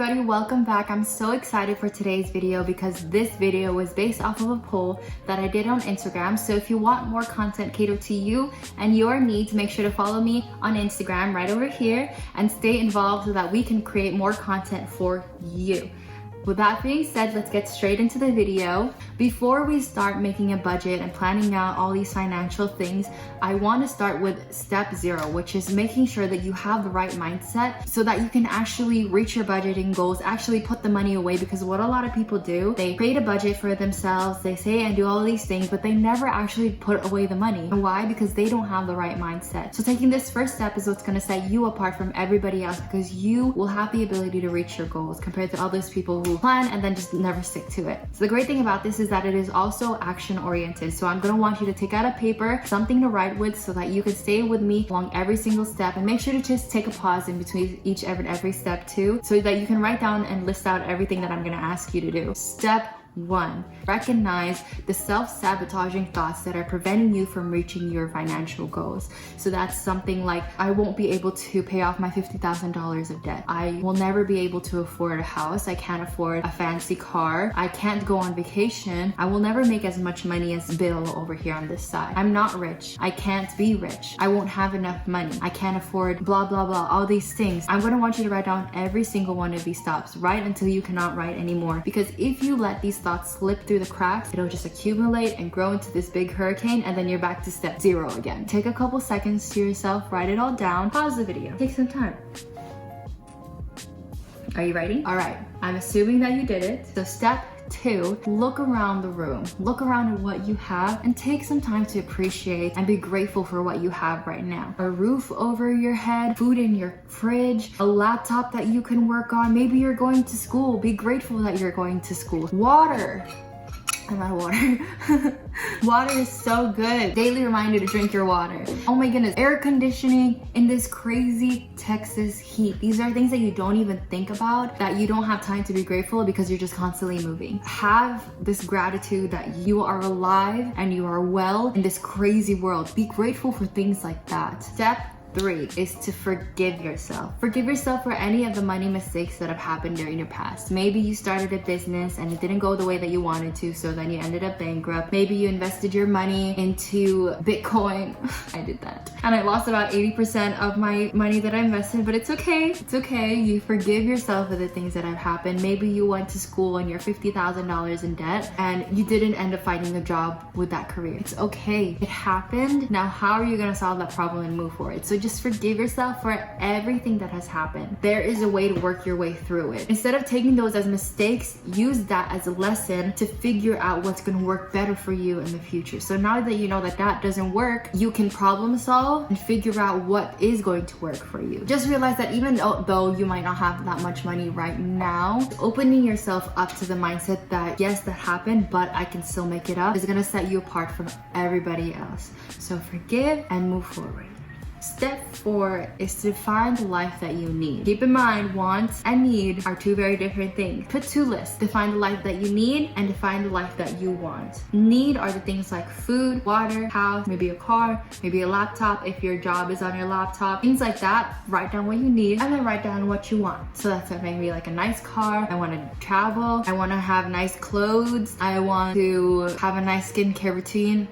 everybody, welcome back. I'm so excited for today's video because this video was based off of a poll that I did on Instagram. So if you want more content catered to you and your needs, make sure to follow me on Instagram right over here and stay involved so that we can create more content for you. With that being said, let's get straight into the video. Before we start making a budget and planning out all these financial things, I want to start with step 0, which is making sure that you have the right mindset so that you can actually reach your budgeting goals, actually put the money away. Because what a lot of people do, they create a budget for themselves, they say and do all these things, but they never actually put away the money. And why? Because they don't have the right mindset. So taking this first step is what's going to set you apart from everybody else, because you will have the ability to reach your goals compared to all those people who plan and then just never stick to it. So the great thing about this is that it is also action oriented. So I'm going to want you to take out a paper, something to write with, so that you can stay with me along every single step, and make sure to just take a pause in between each and every step too, so that you can write down and list out everything that I'm going to ask you to do. Step 1, recognize the self-sabotaging thoughts that are preventing you from reaching your financial goals. So that's something like, I won't be able to pay off my $50,000 of debt. I will never be able to afford a house. I can't afford a fancy car. I can't go on vacation. I will never make as much money as Bill over here on this side. I'm not rich. I can't be rich. I won't have enough money. I can't afford blah, blah, blah, all these things. I'm going to want you to write down every single one of these stops, right until you cannot write anymore. Because if you let these thoughts slip through the cracks, it'll just accumulate and grow into this big hurricane, and then you're back to step 0 again. Take a couple seconds to yourself, write it all down, pause the video, take some time. Are you ready? All right, I'm assuming that you did it. So step 2, look around the room. Look around at what you have and take some time to appreciate and be grateful for what you have right now. A roof over your head, food in your fridge, a laptop that you can work on. Maybe you're going to school. Be grateful that you're going to school. Water. I'm out of water. Water is so good. Daily reminder to drink your water. Oh my goodness. Air conditioning in this crazy Texas heat. These are things that you don't even think about, that you don't have time to be grateful because you're just constantly moving. Have this gratitude that you are alive and you are well in this crazy world. Be grateful for things like that. Step 3 is to forgive yourself. Forgive yourself for any of the money mistakes that have happened during your past. Maybe you started a business and it didn't go the way that you wanted to, so then you ended up bankrupt. Maybe you invested your money into Bitcoin. I did that. And I lost about 80% of my money that I invested, but it's okay. It's okay. You forgive yourself for the things that have happened. Maybe you went to school and you're $50,000 in debt and you didn't end up finding a job with that career. It's okay. It happened. Now, how are you going to solve that problem and move forward? So just forgive yourself for everything that has happened. There is a way to work your way through it. Instead of taking those as mistakes, use that as a lesson to figure out what's going to work better for you in the future. So now that you know that that doesn't work, you can problem solve and figure out what is going to work for you. Just realize that even though you might not have that much money right now, opening yourself up to the mindset that yes, that happened, but I can still make it up, is going to set you apart from everybody else. So forgive and move forward. Step 4 is to find the life that you need. Keep in mind, wants and need are 2 very different things. Put 2 lists. Define the life that you need and define the life that you want. Need are the things like food, water, house, maybe a car, maybe a laptop if your job is on your laptop. Things like that. Write down what you need and then write down what you want. So that's maybe like a nice car. I want to travel. I want to have nice clothes. I want to have a nice skincare routine.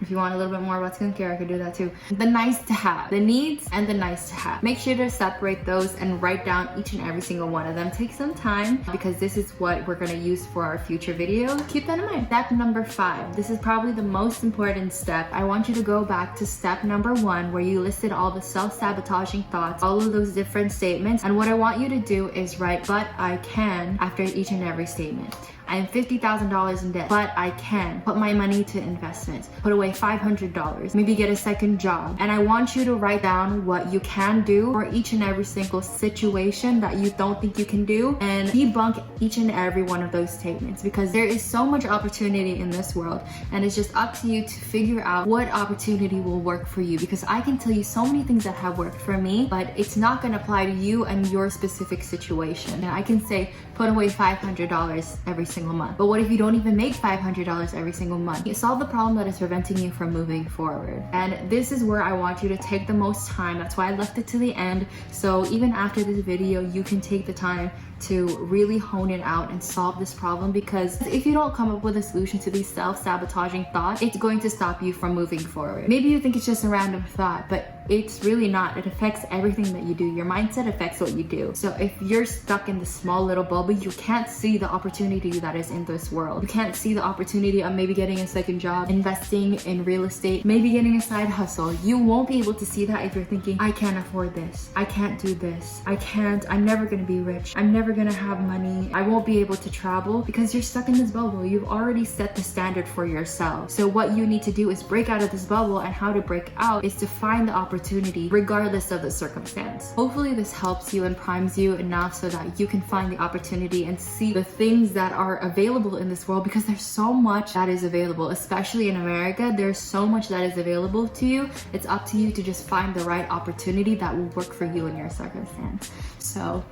If you want a little bit more about skincare, I could do that too. The nice to have, the needs and the nice to have. Make sure to separate those and write down each and every single one of them. Take some time because this is what we're gonna use for our future videos. Keep that in mind. Step number 5. This is probably the most important step. I want you to go back to step number 1 where you listed all the self-sabotaging thoughts, all of those different statements. And what I want you to do is write, but I can, after each and every statement. I am $50,000 in debt, but I can put my money to investments, put away $500, maybe get a second job. And I want you to write down what you can do for each and every single situation that you don't think you can do, and debunk each and every one of those statements, because there is so much opportunity in this world, and it's just up to you to figure out what opportunity will work for you. Because I can tell you so many things that have worked for me, but it's not going to apply to you and your specific situation. And I can say put away $500 every single single month. But what if you don't even make $500 every single month? You solve the problem that is preventing you from moving forward. And this is where I want you to take the most time. That's why I left it to the end. So even after this video, you can take the time to really hone it out and solve this problem, because if you don't come up with a solution to these self-sabotaging thoughts, it's going to stop you from moving forward. Maybe you think it's just a random thought, but it's really not. It affects everything that you do. Your mindset affects what you do. So if you're stuck in this small little bubble, you can't see the opportunity that is in this world. You can't see the opportunity of maybe getting a second job, investing in real estate, maybe getting a side hustle. You won't be able to see that if you're thinking, I can't afford this, I can't do this, I'm never gonna be rich, I'm never gonna have money, I won't be able to travel, because you're stuck in this bubble. You've already set the standard for yourself. So what you need to do is break out of this bubble, and how to break out is to find the opportunity regardless of the circumstance. Hopefully this helps you and primes you enough so that you can find the opportunity and see the things that are available in this world, because there's so much that is available, especially in America. There's so much that is available to you. It's up to you to just find the right opportunity that will work for you in your circumstance. So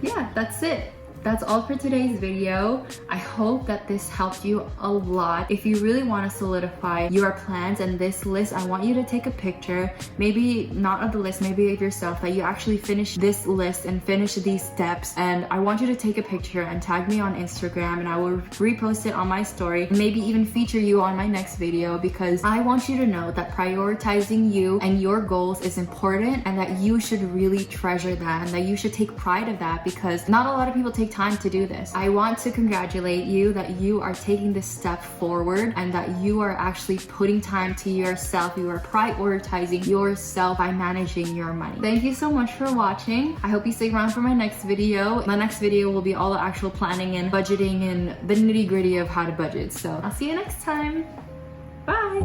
yeah, that's it. That's all for today's video. I hope that this helped you a lot. If you really want to solidify your plans and this list, I want you to take a picture, maybe not of the list, maybe of yourself, that you actually finish this list and finish these steps. And I want you to take a picture and tag me on Instagram, and I will repost it on my story, maybe even feature you on my next video, because I want you to know that prioritizing you and your goals is important, and that you should really treasure that, and that you should take pride of that, because not a lot of people take time to do this. I want to congratulate you that you are taking this step forward, and that you are actually putting time to yourself. You are prioritizing yourself by managing your money. Thank you so much for watching. I hope you stick around for my next video. My next video will be all the actual planning and budgeting and the nitty-gritty of how to budget. So I'll see you next time. Bye.